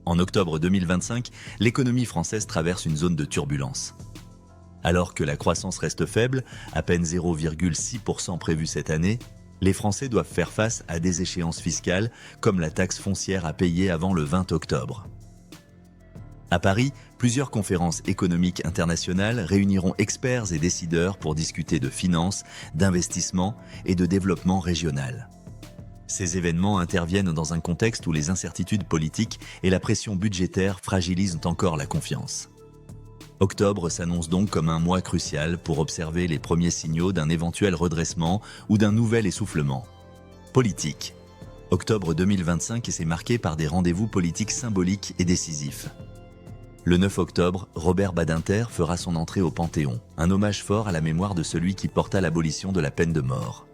En octobre 2025, l'économie française traverse une zone de turbulence. Alors que la croissance reste faible, à peine 0,6% prévue cette année, les Français doivent faire face à des échéances fiscales comme la taxe foncière à payer avant le 20 octobre. À Paris, plusieurs conférences économiques internationales réuniront experts et décideurs pour discuter de finances, d'investissement et de développement régional. Ces événements interviennent dans un contexte où les incertitudes politiques et la pression budgétaire fragilisent encore la confiance. Octobre s'annonce donc comme un mois crucial pour observer les premiers signaux d'un éventuel redressement ou d'un nouvel essoufflement. Politique. Octobre 2025 s'est marqué par des rendez-vous politiques symboliques et décisifs. Le 9 octobre, Robert Badinter fera son entrée au Panthéon, un hommage fort à la mémoire de celui qui porta l'abolition de la peine de mort.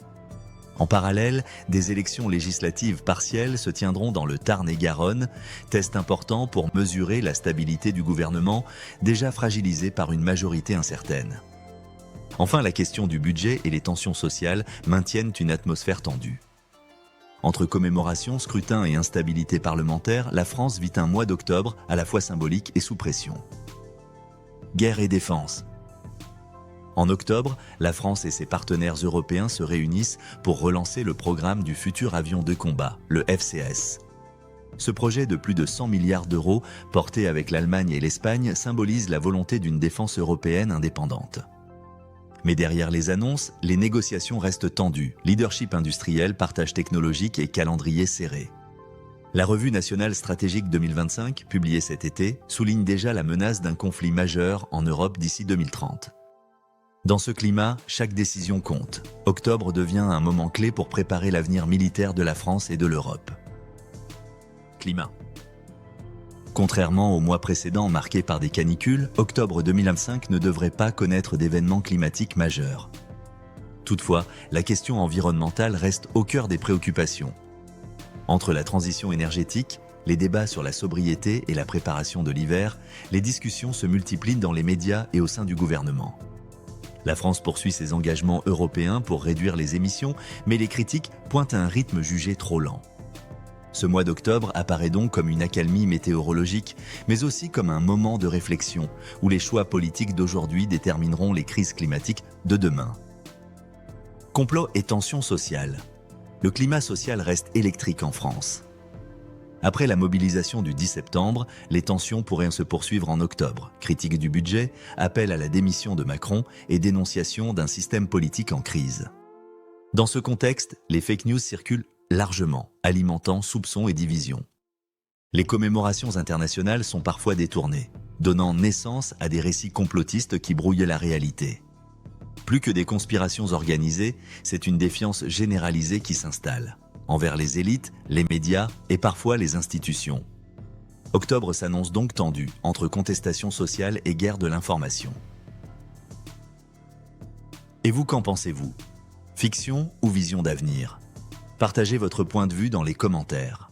En parallèle, des élections législatives partielles se tiendront dans le Tarn et Garonne, test important pour mesurer la stabilité du gouvernement, déjà fragilisé par une majorité incertaine. Enfin, la question du budget et les tensions sociales maintiennent une atmosphère tendue. Entre commémoration, scrutin et instabilité parlementaire, la France vit un mois d'octobre à la fois symbolique et sous pression. Guerre et défense. En octobre, la France et ses partenaires européens se réunissent pour relancer le programme du futur avion de combat, le FCAS. Ce projet de plus de 100 milliards d'euros, porté avec l'Allemagne et l'Espagne, symbolise la volonté d'une défense européenne indépendante. Mais derrière les annonces, les négociations restent tendues, leadership industriel, partage technologique et calendrier serré. La revue nationale stratégique 2025, publiée cet été, souligne déjà la menace d'un conflit majeur en Europe d'ici 2030. Dans ce climat, chaque décision compte. Octobre devient un moment clé pour préparer l'avenir militaire de la France et de l'Europe. Climat. Contrairement aux mois précédents marqués par des canicules, octobre 2025 ne devrait pas connaître d'événements climatiques majeurs. Toutefois, la question environnementale reste au cœur des préoccupations. Entre la transition énergétique, les débats sur la sobriété et la préparation de l'hiver, les discussions se multiplient dans les médias et au sein du gouvernement. La France poursuit ses engagements européens pour réduire les émissions, mais les critiques pointent à un rythme jugé trop lent. Ce mois d'octobre apparaît donc comme une accalmie météorologique, mais aussi comme un moment de réflexion, où les choix politiques d'aujourd'hui détermineront les crises climatiques de demain. Complot et tensions sociales. Le climat social reste électrique en France. Après la mobilisation du 10 septembre, les tensions pourraient se poursuivre en octobre. Critique du budget, appel à la démission de Macron et dénonciation d'un système politique en crise. Dans ce contexte, les fake news circulent largement, alimentant soupçons et divisions. Les commémorations internationales sont parfois détournées, donnant naissance à des récits complotistes qui brouillent la réalité. Plus que des conspirations organisées, c'est une défiance généralisée qui s'installe, envers les élites, les médias et parfois les institutions. Octobre s'annonce donc tendu, entre contestation sociale et guerre de l'information. Et vous, qu'en pensez-vous? Fiction ou vision d'avenir? Partagez votre point de vue dans les commentaires.